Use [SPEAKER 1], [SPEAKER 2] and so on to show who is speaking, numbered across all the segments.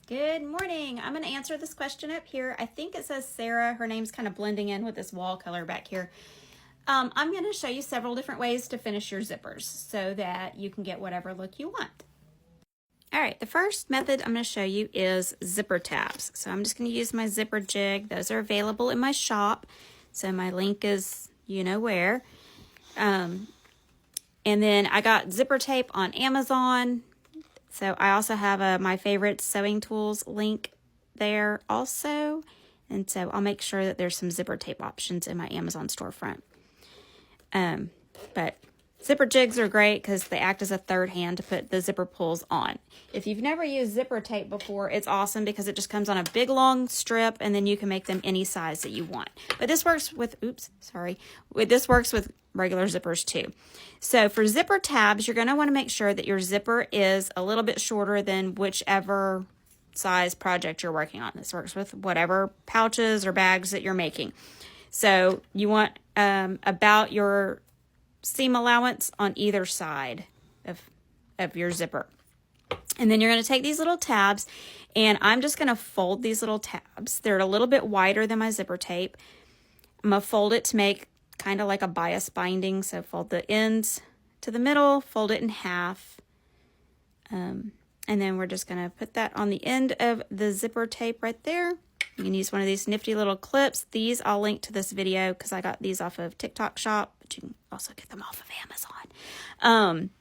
[SPEAKER 1] Good morning. I'm going to answer this question up here. I think it says Sarah. Her name's kind of blending in with this wall color back here. I'm going to show you several different ways to finish your zippers so that you can get whatever look you want. All right, the first method I'm going to show you is zipper tabs. So I'm just going to use my zipper jig. Those are available in my shop. So my link is you know where. And then I got zipper tape on Amazon. So I also have my favorite sewing tools link there also. And so I'll make sure that there's some zipper tape options in my Amazon storefront. But zipper jigs are great because they act as a third hand to put the zipper pulls on. If you've never used zipper tape before, it's awesome because it just comes on a big long strip and then you can make them any size that you want. But this works with, this works with regular zippers too. So for zipper tabs, you're going to want to make sure that your zipper is a little bit shorter than whichever size project you're working on. This works with whatever pouches or bags that you're making. So you want about your seam allowance on either side of your zipper. And then you're going to take these little tabs, and I'm just going to fold these little tabs. They're a little bit wider than my zipper tape. I'm going to fold it to make kind of like a bias binding. So fold the ends to the middle, fold it in half. And then we're just going to put that on the end of the zipper tape right there. You can use one of these nifty little clips. These I'll link to this video because I got these off of TikTok Shop, but you can also get them off of Amazon.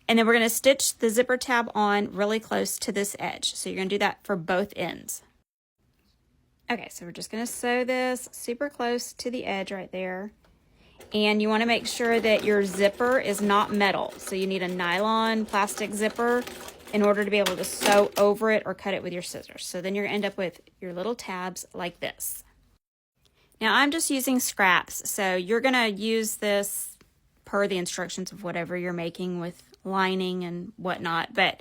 [SPEAKER 1] And then we're going to stitch the zipper tab on really close to this edge. So you're going to do that for both ends. Okay, so we're just going to sew this super close to the edge right there. And you want to make sure that your zipper is not metal. So you need a nylon plastic zipper in order to be able to sew over it or cut it with your scissors. So then you're going to end up with your little tabs like this. Now I'm just using scraps. So you're going to use this per the instructions of whatever you're making with lining and whatnot. But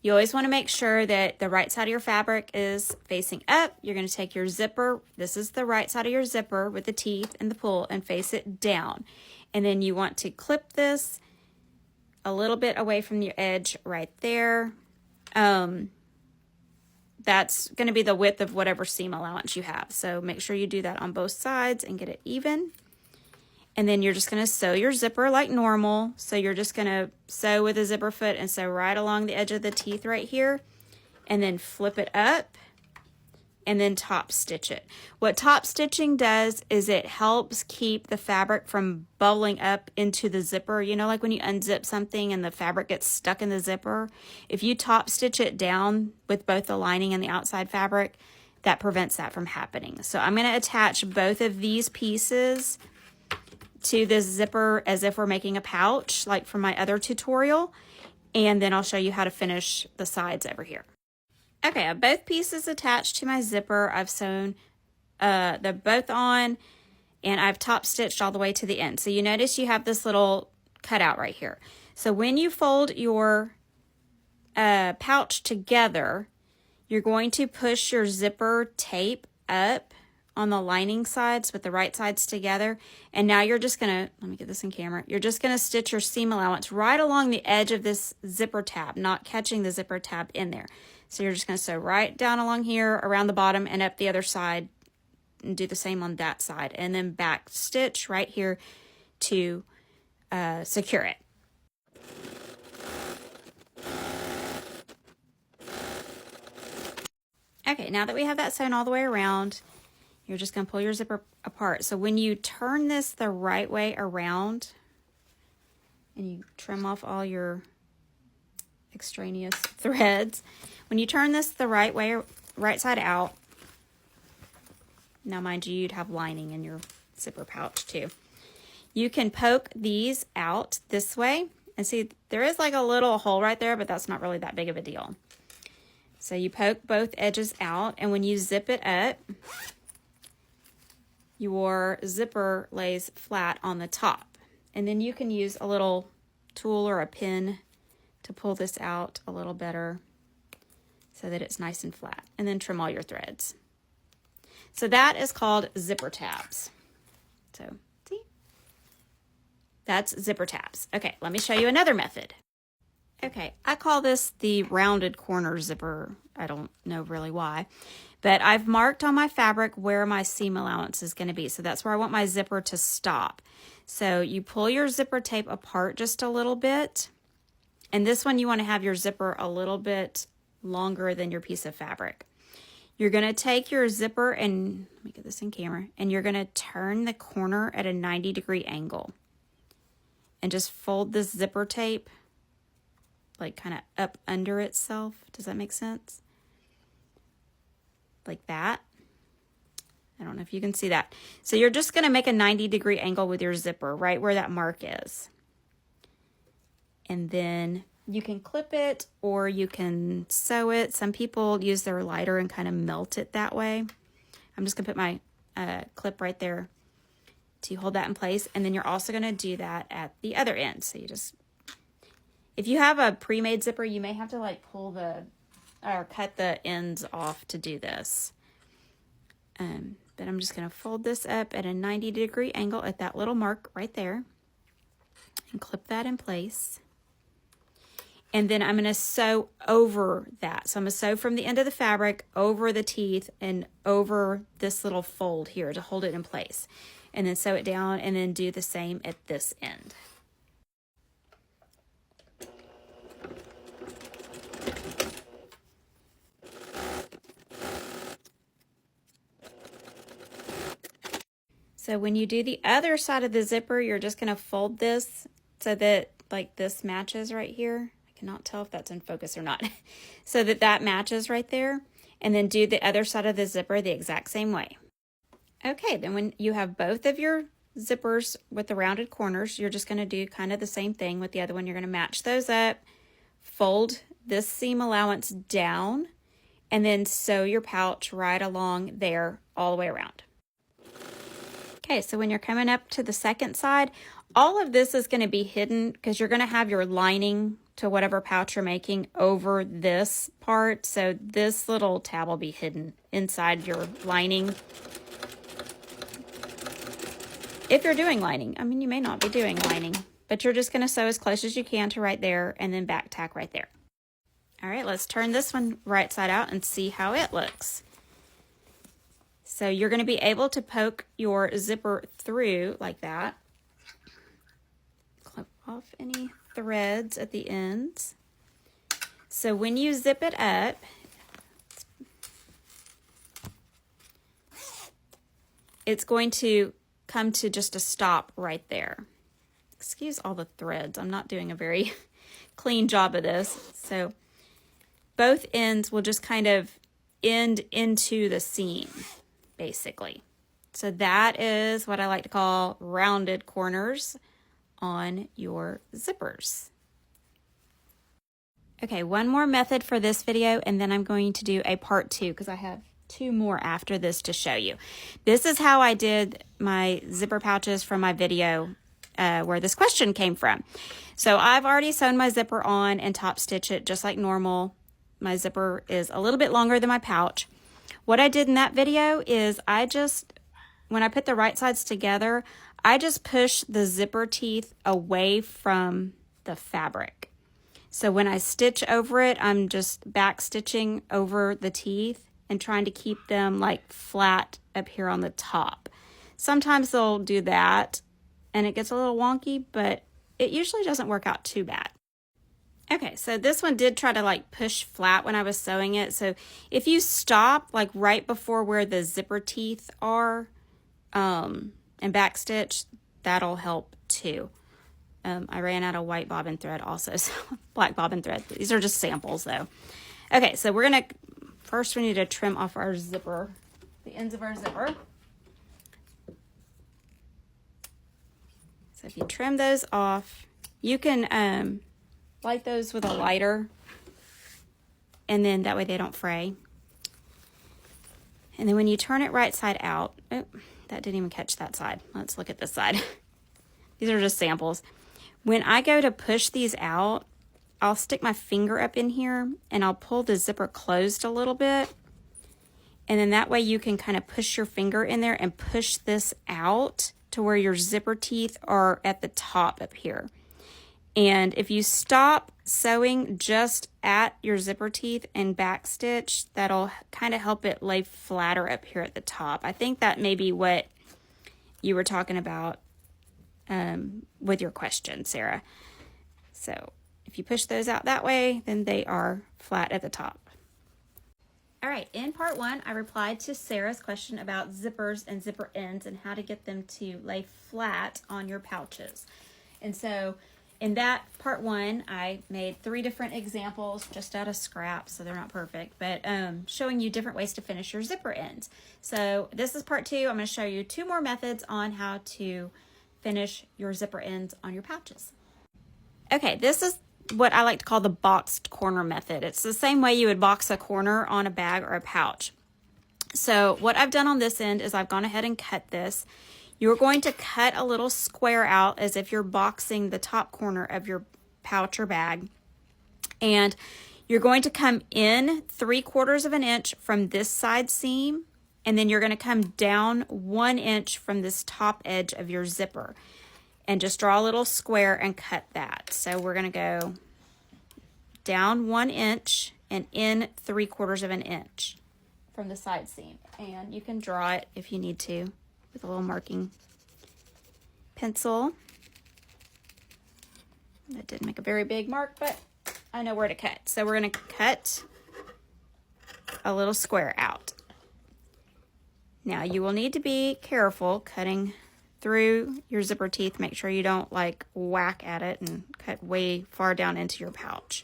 [SPEAKER 1] you always want to make sure that the right side of your fabric is facing up. You're going to take your zipper. This is the right side of your zipper with the teeth and the pull, and face it down. And then you want to clip this a little bit away from your edge right there. That's going to be the width of whatever seam allowance you have. So make sure you do that on both sides and get it even. And then you're just going to sew your zipper like normal. So you're just going to sew with a zipper foot and sew right along the edge of the teeth right here. And then flip it up and then top stitch it. What top stitching does is it helps keep the fabric from bubbling up into the zipper. You know, like when you unzip something and the fabric gets stuck in the zipper. If you top stitch it down with both the lining and the outside fabric, that prevents that from happening. So I'm going to attach both of these pieces to this zipper as if we're making a pouch, like from my other tutorial. And then I'll show you how to finish the sides over here. Okay, I have both pieces attached to my zipper. I've sewn, they're both on, and I've top stitched all the way to the end. So you notice you have this little cutout right here. So when you fold your pouch together, you're going to push your zipper tape up on the lining sides with the right sides together. And now you're just going to, let me get this in camera. You're just going to stitch your seam allowance right along the edge of this zipper tab, not catching the zipper tab in there. So you're just going to sew right down along here, around the bottom, and up the other side, and do the same on that side. And then back stitch right here to secure it. Okay, now that we have that sewn all the way around, you're just going to pull your zipper apart. So when you turn this the right way around, and you trim off all your extraneous threads, when you turn this the right way, right side out, now mind you, you'd have lining in your zipper pouch too. You can poke these out this way, and see there is like a little hole right there, but that's not really that big of a deal. So you poke both edges out, and when you zip it up, your zipper lays flat on the top. And then you can use a little tool or a pin to pull this out a little better so that it's nice and flat, and then trim all your threads. So that is called zipper tabs. So see, that's zipper tabs. Okay, let me show you another method. Okay, I call this the rounded corner zipper. I don't know really why, but I've marked on my fabric where my seam allowance is going to be. So that's where I want my zipper to stop. So you pull your zipper tape apart just a little bit. And this one you want to have your zipper a little bit longer than your piece of fabric. You're going to take your zipper and, let me get this in camera, and you're going to turn the corner at a 90-degree angle. And just fold this zipper tape like kind of up under itself. Does that make sense? Like that. I don't know if you can see that. So you're just going to make a 90-degree angle with your zipper right where that mark is. And then you can clip it or you can sew it. Some people use their lighter and kind of melt it that way. I'm just going to put my clip right there to hold that in place. And then you're also going to do that at the other end. So you just, if you have a pre-made zipper, you may have to like pull the, or cut the ends off to do this. But I'm just going to fold this up at a 90-degree angle at that little mark right there and clip that in place. And then I'm going to sew over that. So I'm going to sew from the end of the fabric over the teeth and over this little fold here to hold it in place. And then sew it down and then do the same at this end. So when you do the other side of the zipper, you're just going to fold this so that like this matches right here. I cannot tell if that's in focus or not. So that that matches right there. And then do the other side of the zipper the exact same way. Okay, then when you have both of your zippers with the rounded corners, you're just going to do kind of the same thing with the other one. You're going to match those up, fold this seam allowance down, and then sew your pouch right along there all the way around. Okay, so when you're coming up to the second side, all of this is going to be hidden because you're going to have your lining to whatever pouch you're making over this part. So this little tab will be hidden inside your lining. If you're doing lining, I mean, you may not be doing lining, but you're just going to sew as close as you can to right there and then back tack right there. All right, let's turn this one right side out and see how it looks. So you're going to be able to poke your zipper through like that. Clip off any threads at the ends. So when you zip it up, it's going to come to just a stop right there. Excuse all the threads. I'm not doing a very clean job of this. So both ends will just kind of end into the seam, basically. So that is what I like to call rounded corners on your zippers. Okay, one more method for this video, and then I'm going to do a part 2 because I have 2 more after this to show you. This is how I did my zipper pouches from my video where this question came from. So I've already sewn my zipper on and top stitch it just like normal. My zipper is a little bit longer than my pouch. What I did in that video is when I put the right sides together, I just push the zipper teeth away from the fabric. So when I stitch over it, I'm just back stitching over the teeth and trying to keep them like flat up here on the top. Sometimes they'll do that and it gets a little wonky, but it usually doesn't work out too bad. Okay, so this one did try to like push flat when I was sewing it. So if you stop like right before where the zipper teeth are and backstitch, that'll help too. I ran out of white bobbin thread also, so black bobbin thread. These are just samples though. Okay, so first we need to trim off our zipper, the ends of our zipper. So if you trim those off, you can light those with a lighter, and then that way they don't fray. And then when you turn it right side out, oh, that didn't even catch that side. Let's look at this side. These are just samples. When I go to push these out, I'll stick my finger up in here and I'll pull the zipper closed a little bit. And then that way you can kind of push your finger in there and push this out to where your zipper teeth are at the top up here. And if you stop sewing just at your zipper teeth and backstitch, that'll kind of help it lay flatter up here at the top. I think that may be what you were talking about with your question, Sarah. So if you push those out that way, then they are flat at the top. All right, in part 1, I replied to Sarah's question about zippers and zipper ends and how to get them to lay flat on your pouches. And so in that part 1, I made 3 different examples just out of scraps, so they're not perfect, but showing you different ways to finish your zipper ends. So this is part 2. I'm going to show you 2 more methods on how to finish your zipper ends on your pouches. Okay, this is what I like to call the boxed corner method. It's the same way you would box a corner on a bag or a pouch. So what I've done on this end is I've gone ahead and cut this. You're going to cut a little square out as if you're boxing the top corner of your pouch or bag. And you're going to come in 3/4 of an inch from this side seam, and then you're going to come down 1 inch from this top edge of your zipper. And just draw a little square and cut that. So we're going to go down 1 inch and in 3/4 of an inch from the side seam. And you can draw it if you need to with a little marking pencil. That didn't make a very big mark, but I know where to cut. So we're going to cut a little square out. Now you will need to be careful cutting through your zipper teeth. Make sure you don't like whack at it and cut way far down into your pouch.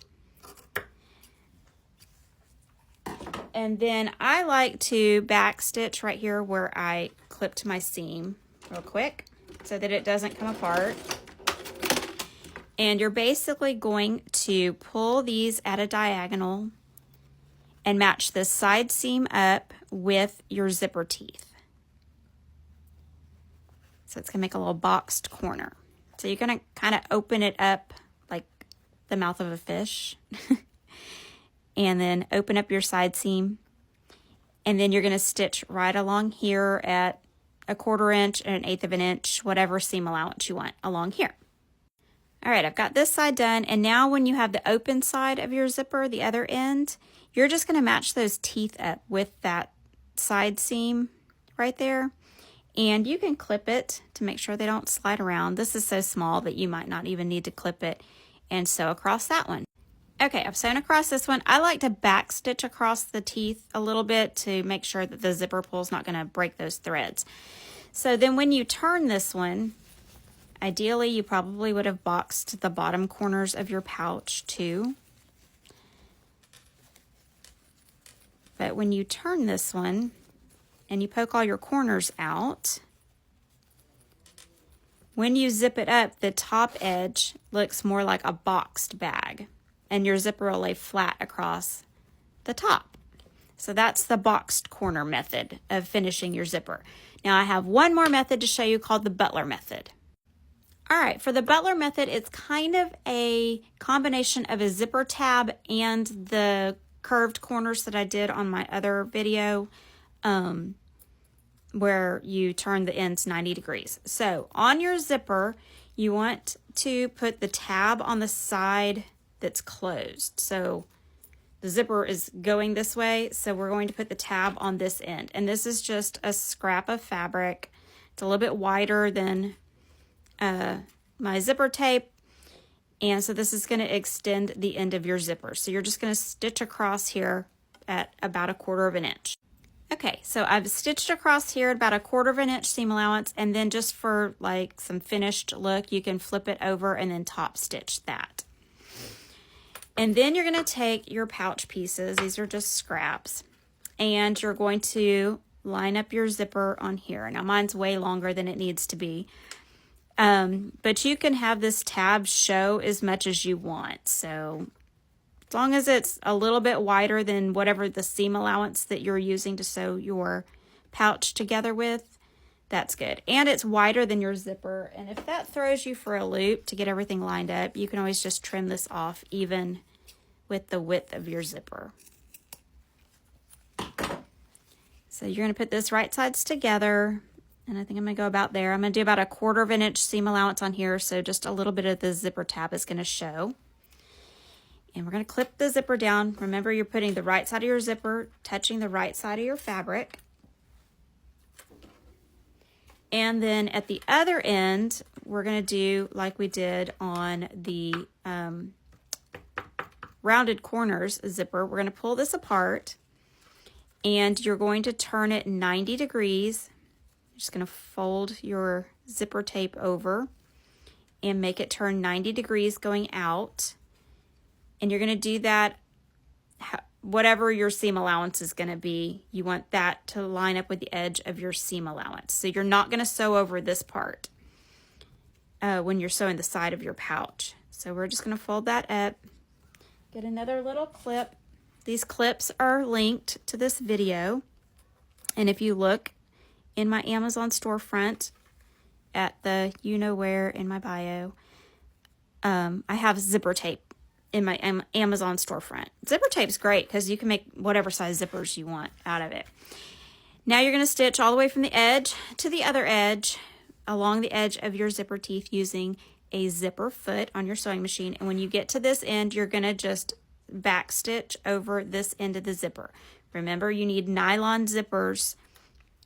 [SPEAKER 1] And then I like to backstitch right here where I clipped my seam real quick so that it doesn't come apart. And you're basically going to pull these at a diagonal and match the side seam up with your zipper teeth. So it's going to make a little boxed corner. So you're going to kind of open it up like the mouth of a fish. And then open up your side seam. And then you're going to stitch right along here at 1/4 inch and 1/8 of an inch, whatever seam allowance you want along here. All right, I've got this side done. And now when you have the open side of your zipper, the other end, you're just going to match those teeth up with that side seam right there. And you can clip it to make sure they don't slide around. This is so small that you might not even need to clip it, and sew across that one. Okay, I've sewn across this one. I like to back stitch across the teeth a little bit to make sure that the zipper pull is not going to break those threads. So then when you turn this one, ideally you probably would have boxed the bottom corners of your pouch too. But when you turn this one, and you poke all your corners out, when you zip it up, the top edge looks more like a boxed bag, and your zipper will lay flat across the top. So that's the boxed corner method of finishing your zipper. Now I have one more method to show you called the Butler method. All right, for the Butler method, it's kind of a combination of a zipper tab and the curved corners that I did on my other video. Where you turn the ends 90 degrees. So on your zipper, you want to put the tab on the side that's closed. So the zipper is going this way, so we're going to put the tab on this end. And this is just a scrap of fabric. It's a little bit wider than my zipper tape. And so this is going to extend the end of your zipper. So you're just going to stitch across here at about 1/4 of an inch. Okay, so I've stitched across here at about 1/4 of an inch seam allowance, and then just for like some finished look, you can flip it over and then top stitch that. And then you're going to take your pouch pieces, these are just scraps, and you're going to line up your zipper on here. Now mine's way longer than it needs to be, but you can have this tab show as much as you want. So as long as it's a little bit wider than whatever the seam allowance that you're using to sew your pouch together with, that's good. And it's wider than your zipper. And if that throws you for a loop to get everything lined up, you can always just trim this off even with the width of your zipper. So you're going to put this right sides together And I think I'm going to go about there. I'm going to do about 1/4 of an inch seam allowance on here, so just a little bit of the zipper tab is going to show. And we're going to clip the zipper down. Remember, you're putting the right side of your zipper touching the right side of your fabric. And then at the other end, we're going to do like we did on the rounded corners zipper. We're going to pull this apart, and you're going to turn it 90 degrees. You're just going to fold your zipper tape over and make it turn 90 degrees going out. And you're going to do that whatever your seam allowance is going to be. You want that to line up with the edge of your seam allowance. So you're not going to sew over this part when you're sewing the side of your pouch. So we're just going to fold that up. Get another little clip. These clips are linked to this video. And if you look in my Amazon storefront at the you-know-where in my bio, I have zipper tape in my Amazon storefront. Zipper tape's great because you can make whatever size zippers you want out of it. Now you're going to stitch all the way from the edge to the other edge along the edge of your zipper teeth using a zipper foot on your sewing machine. And when you get to this end, you're going to just back stitch over this end of the zipper. Remember, you need nylon zippers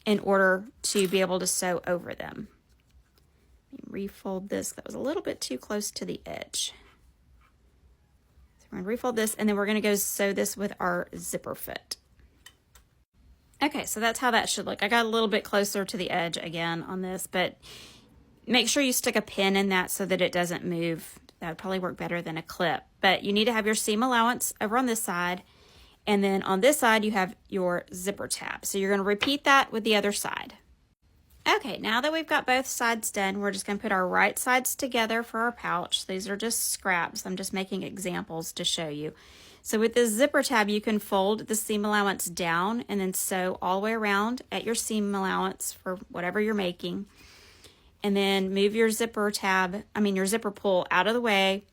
[SPEAKER 1] in order to be able to sew over them. Let me refold this. That was a little bit too close to the edge. We're going to refold this, and then we're going to go sew this with our zipper foot. Okay, so that's how that should look. I got a little bit closer to the edge again on this, but make sure you stick a pin in that so that it doesn't move. That would probably work better than a clip. But you need to have your seam allowance over on this side, and then on this side you have your zipper tab. So you're going to repeat that with the other side. Okay, now that we've got both sides done, we're just going to put our right sides together for our pouch. These are just scraps. I'm just making examples to show you. So with this zipper tab, you can fold the seam allowance down and then sew all the way around at your seam allowance for whatever you're making. And then move your zipper pull out of the way.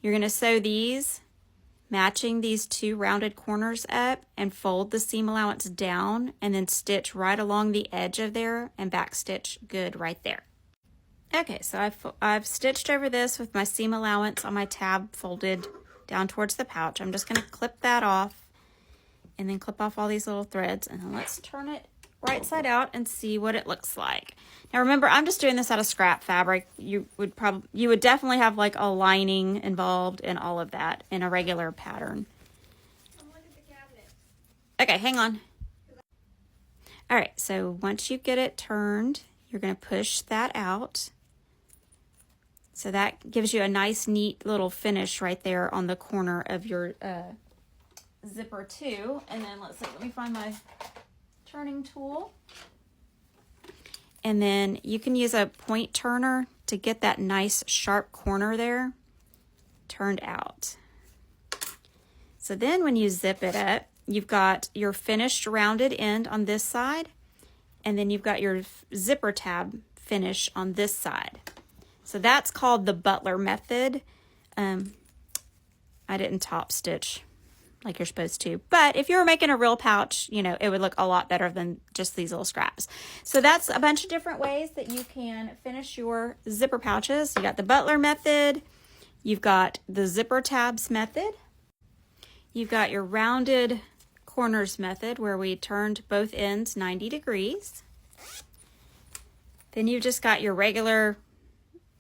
[SPEAKER 1] You're going to sew these, matching these two rounded corners up, and fold the seam allowance down and then stitch right along the edge of there and back stitch good right there. Okay, so I've stitched over this with my seam allowance on my tab folded down towards the pouch. I'm just going to clip that off and then clip off all these little threads, and then let's turn it right side out and see what it looks like. Now remember, I'm just doing this out of scrap fabric. You would definitely have like a lining involved in all of that in a regular pattern. Okay, hang on. All right, so once you get it turned, you're going to push that out. So that gives you a nice, neat little finish right there on the corner of your zipper too. And then let me find my turning tool. And then you can use a point turner to get that nice sharp corner there turned out. So then when you zip it up, you've got your finished rounded end on this side, and then you've got your zipper tab finish on this side. So that's called the Butler method. I didn't top stitch like you're supposed to, but if you were making a real pouch, you know, it would look a lot better than just these little scraps. So that's a bunch of different ways that you can finish your zipper pouches. You got the Butler method, you've got the zipper tabs method, you've got your rounded corners method where we turned both ends 90 degrees. Then you've just got your regular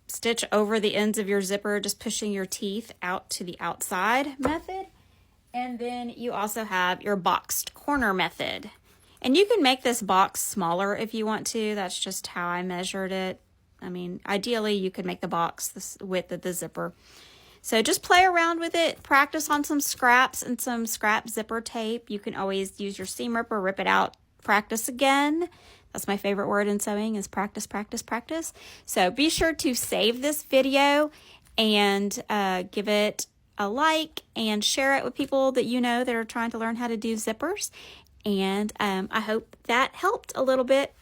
[SPEAKER 1] stitch over the ends of your zipper, just pushing your teeth out to the outside method. And then you also have your boxed corner method. And you can make this box smaller if you want to. That's just how I measured it. I mean, ideally you could make the box the width of the zipper. So just play around with it. Practice on some scraps and some scrap zipper tape. You can always use your seam ripper, rip it out, practice again. That's my favorite word in sewing is practice, practice, practice. So be sure to save this video and give it a like and share it with people that you know that are trying to learn how to do zippers. And I hope that helped a little bit